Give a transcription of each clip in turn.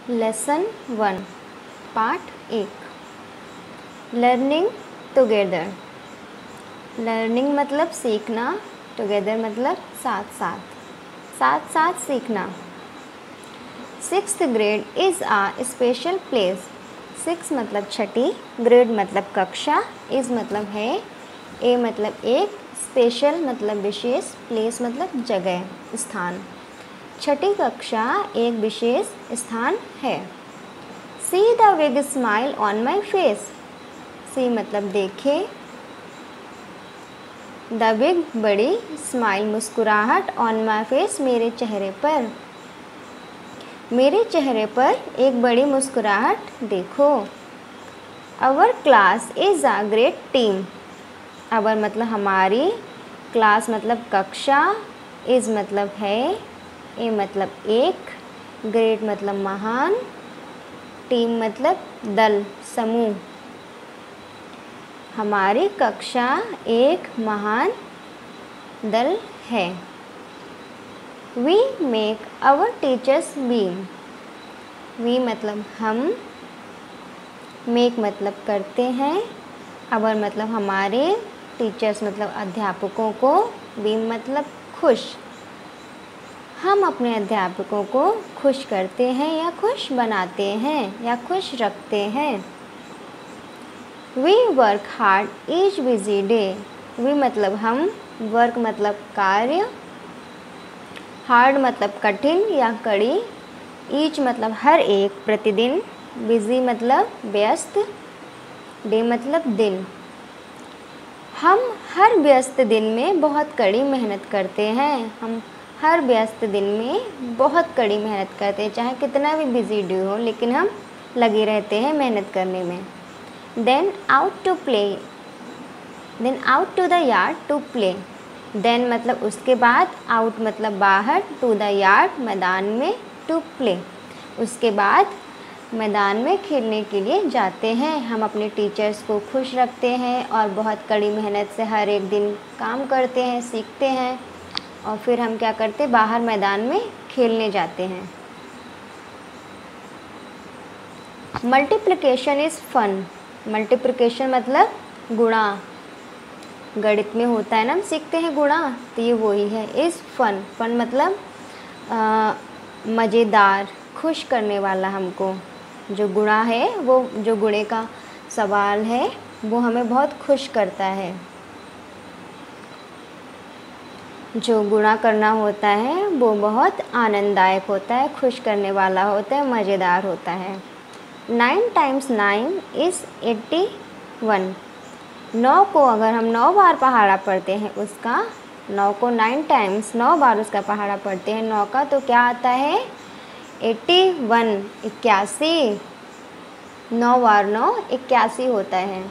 Lesson 1 part 1 learning together. Learning मतलब सीखना, together मतलब साथ साथ सीखना। 6th grade is a special place. 6 मतलब छठी, ग्रेड मतलब कक्षा, इज़ मतलब है, ए मतलब एक, स्पेशल मतलब विशेष, प्लेस मतलब जगह, स्थान। छठी कक्षा एक विशेष स्थान है। See the big smile on my face. See मतलब देखे, द बिग बड़ी, स्माइल मुस्कुराहट, ऑन माई फेस मेरे चेहरे पर। मेरे चेहरे पर एक बड़ी मुस्कुराहट देखो। Our class is a great team. Our मतलब हमारी, क्लास मतलब कक्षा, इज़ मतलब है, ए मतलब एक, ग्रेट मतलब महान, टीम मतलब दल, समूह। हमारी कक्षा एक महान दल है। We make our teachers beam. We मतलब हम, मेक मतलब करते हैं, आवर मतलब हमारे, टीचर्स मतलब अध्यापकों को, बीम मतलब खुश। हम अपने अध्यापकों को खुश करते हैं या खुश बनाते हैं या खुश रखते हैं। We work hard each busy day. We मतलब हम, वर्क मतलब कार्य, हार्ड मतलब कठिन या कड़ी, ईच मतलब हर एक, प्रतिदिन, बिजी मतलब व्यस्त, डे मतलब दिन। हम हर व्यस्त दिन में बहुत कड़ी मेहनत करते हैं। हम हर व्यस्त दिन में बहुत कड़ी मेहनत करते हैं, चाहे कितना भी बिजी डे हो, लेकिन हम लगे रहते हैं मेहनत करने में। Then out to play. Then out to the yard to play. Then मतलब उसके बाद, आउट मतलब बाहर, टू द यार्ड मैदान में, टू प्ले उसके बाद मैदान में खेलने के लिए जाते हैं। हम अपने टीचर्स को खुश रखते हैं और बहुत कड़ी मेहनत से हर एक दिन काम करते हैं, सीखते हैं, और फिर हम क्या करते हैं, बाहर मैदान में खेलने जाते हैं। Multiplication is fun. मल्टीप्लिकेशन मतलब गुणा, गणित में होता है ना, हम सीखते हैं गुणा, तो ये वही है। इज़ फन, फन मतलब मज़ेदार, खुश करने वाला। हमको जो गुणा है, वो जो गुणे का सवाल है, वो हमें बहुत खुश करता है। जो गुणा करना होता है वो बहुत आनंददायक होता है, खुश करने वाला होता है, मज़ेदार होता है। 9 × 9 इज़ 81। 9 को अगर हम 9 बार पहाड़ा पढ़ते हैं, उसका 9 को 9 टाइम्स 9 बार उसका पहाड़ा पढ़ते हैं 9 का, तो क्या आता है 81, 81। 9 बार 9 81 होता है।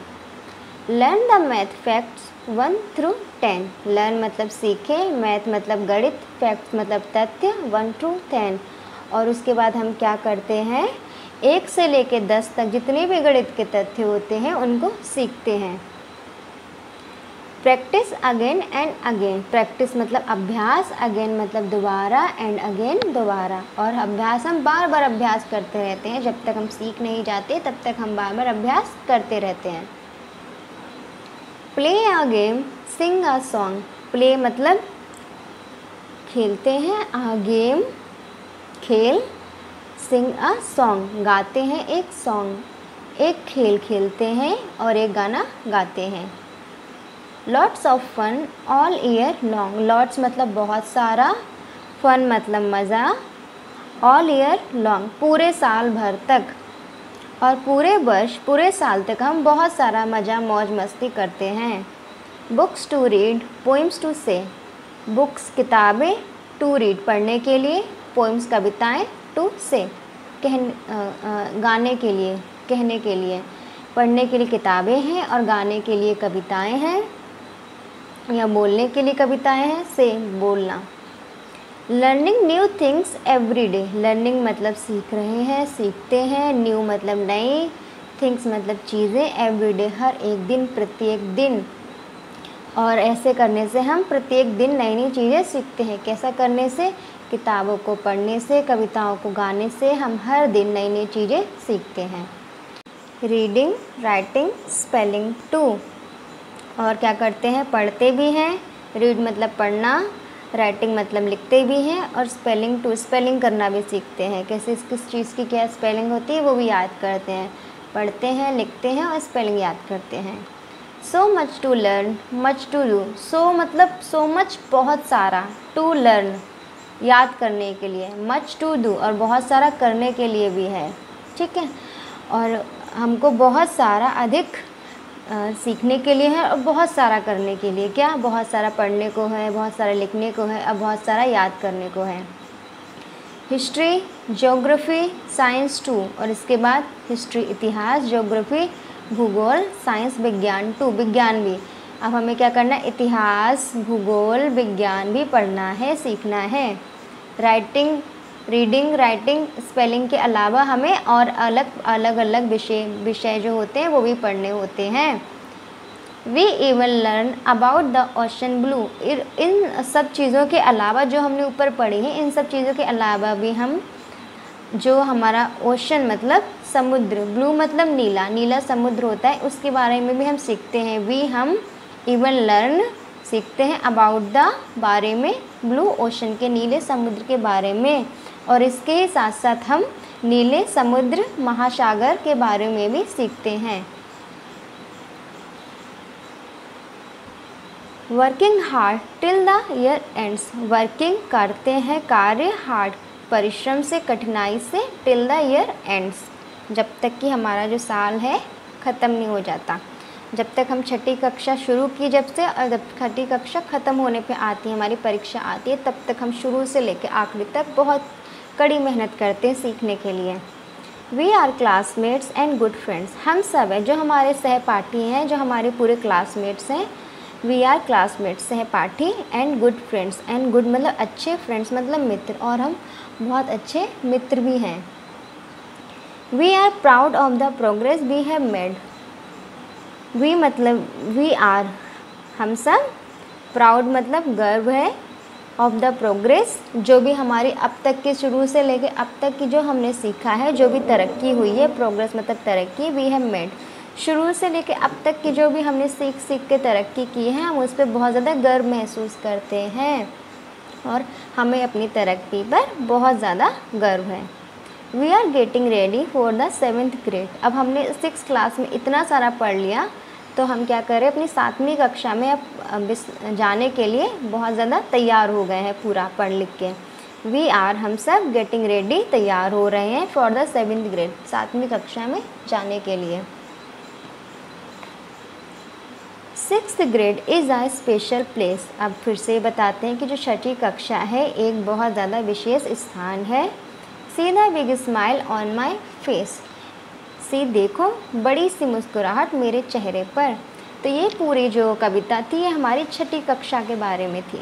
Learn the math facts 1 through 10। Learn मतलब सीखे, मैथ मतलब गणित, फैक्ट्स मतलब तथ्य, 1 through 10। और उसके बाद हम क्या करते हैं, 1 से लेकर 10 तक जितने भी गणित के तथ्य होते हैं उनको सीखते हैं। Practice again and again. Practice मतलब अभ्यास, अगेन मतलब दोबारा, एंड अगेन दोबारा। और अभ्यास हम बार बार अभ्यास करते रहते हैं, जब तक हम सीख नहीं जाते तब तक हम बार बार अभ्यास करते रहते हैं। Play a game, sing a song. Play मतलब खेलते हैं, अ गेम खेल, सिंग अ सॉन्ग गाते हैं एक सॉन्ग, एक खेल खेलते हैं और एक गाना गाते हैं। Lots of fun all year long. Lots मतलब बहुत सारा, फन मतलब मज़ा, ऑल ईयर लॉन्ग पूरे साल भर तक, और पूरे वर्ष, पूरे साल तक हम बहुत सारा मज़ा मौज मस्ती करते हैं। Books to read, poems to say. Books किताबें, टू रीड पढ़ने के लिए, पोइम्स कविताएं, टू से गाने के लिए, कहने के लिए। पढ़ने के लिए किताबें हैं और गाने के लिए कविताएं हैं या बोलने के लिए कविताएं हैं, से बोलना। Learning new things every day. Learning मतलब सीख रहे हैं, सीखते हैं, न्यू मतलब नई, थिंग्स मतलब चीज़ें, एवरी डे हर एक दिन, प्रत्येक दिन। और ऐसे करने से हम प्रत्येक दिन नई नई चीज़ें सीखते हैं। कैसा करने से? किताबों को पढ़ने से, कविताओं को गाने से हम हर दिन नई नई चीज़ें सीखते हैं। Reading, writing, spelling too. और क्या करते हैं? पढ़ते भी हैं। रीड मतलब पढ़ना, राइटिंग मतलब लिखते भी हैं, और स्पेलिंग टू स्पेलिंग करना भी सीखते हैं। कैसे किस चीज़ की क्या स्पेलिंग होती है वो भी याद करते हैं। पढ़ते हैं, लिखते हैं और स्पेलिंग याद करते हैं। So much to learn, much to do. So मतलब सो मच बहुत सारा, टू लर्न याद करने के लिए, मच टू डू और बहुत सारा करने के लिए भी है। ठीक है, और हमको बहुत सारा अधिक सीखने के लिए है और बहुत सारा करने के लिए। क्या? बहुत सारा पढ़ने को है, बहुत सारा लिखने को है और बहुत सारा याद करने को है। History, geography, science too. और इसके बाद हिस्ट्री इतिहास, ज्योग्राफी भूगोल, साइंस विज्ञान टू विज्ञान भी। अब हमें क्या करना है? इतिहास, भूगोल, विज्ञान भी पढ़ना है, सीखना है। राइटिंग, रीडिंग, राइटिंग, स्पेलिंग के अलावा हमें और अलग विषय जो होते हैं वो भी पढ़ने होते हैं। We even learn about the ocean blue. इन सब चीज़ों के अलावा जो हमने ऊपर पढ़ी है, इन सब चीज़ों के अलावा भी हम जो हमारा ओशन मतलब समुद्र, ब्लू मतलब नीला, नीला समुद्र होता है, उसके बारे में भी हम सीखते हैं। हम इवन लर्न सीखते हैं अबाउट द बारे में, ब्लू ओशन के नीले समुद्र के बारे में, और इसके साथ साथ हम नीले समुद्र महासागर के बारे में भी सीखते हैं। Working hard till the year ends. Working करते हैं, कार्य, हार्ड परिश्रम से, कठिनाई से, टिल द ईयर एंड्स जब तक कि हमारा जो साल है ख़त्म नहीं हो जाता। जब तक हम छठी कक्षा शुरू की जब से, और जब छठी कक्षा ख़त्म होने पे आती है, हमारी परीक्षा आती है, तब तक हम शुरू से लेकर आखिरी तक बहुत कड़ी मेहनत करते हैं सीखने के लिए। We are classmates and good friends. हम सब हैं जो हमारे सहपाठी हैं, जो हमारे पूरे क्लासमेट्स हैं। वी आर क्लासमेट्स सहपाठी, and good friends, and good मतलब अच्छे, फ्रेंड्स मतलब मित्र, और हम बहुत अच्छे मित्र भी हैं। We are proud of the progress we have made. We मतलब वी आर हम सब, प्राउड मतलब गर्व है, ऑफ द प्रोग्रेस जो भी हमारी अब तक की, शुरू से लेके अब तक की जो हमने सीखा है, जो भी तरक्की हुई है, प्रोग्रेस मतलब तरक्की, वी हैव मेड शुरू से लेके अब तक की जो भी हमने सीख के तरक्की की है, हम उस पर बहुत ज़्यादा गर्व महसूस करते हैं और हमें अपनी तरक्की पर बहुत ज़्यादा गर्व है। We are getting ready for the 7th grade. अब हमने 6th क्लास में इतना सारा पढ़ लिया, तो हम क्या करें? अपनी 7वीं कक्षा में अब जाने के लिए बहुत ज़्यादा तैयार हो गए हैं, पूरा पढ़ लिख के। वी आर हम सब गेटिंग रेडी तैयार हो रहे हैं फॉर द 7th ग्रेड 7वीं कक्षा में जाने के लिए। 6th grade is a special place. अब फिर से बताते हैं कि जो छठी कक्षा है एक बहुत ज़्यादा विशेष स्थान है। See the big smile on my face. See देखो बड़ी सी मुस्कुराहट मेरे चेहरे पर। तो ये पूरी जो कविता थी ये हमारी छठी कक्षा के बारे में थी।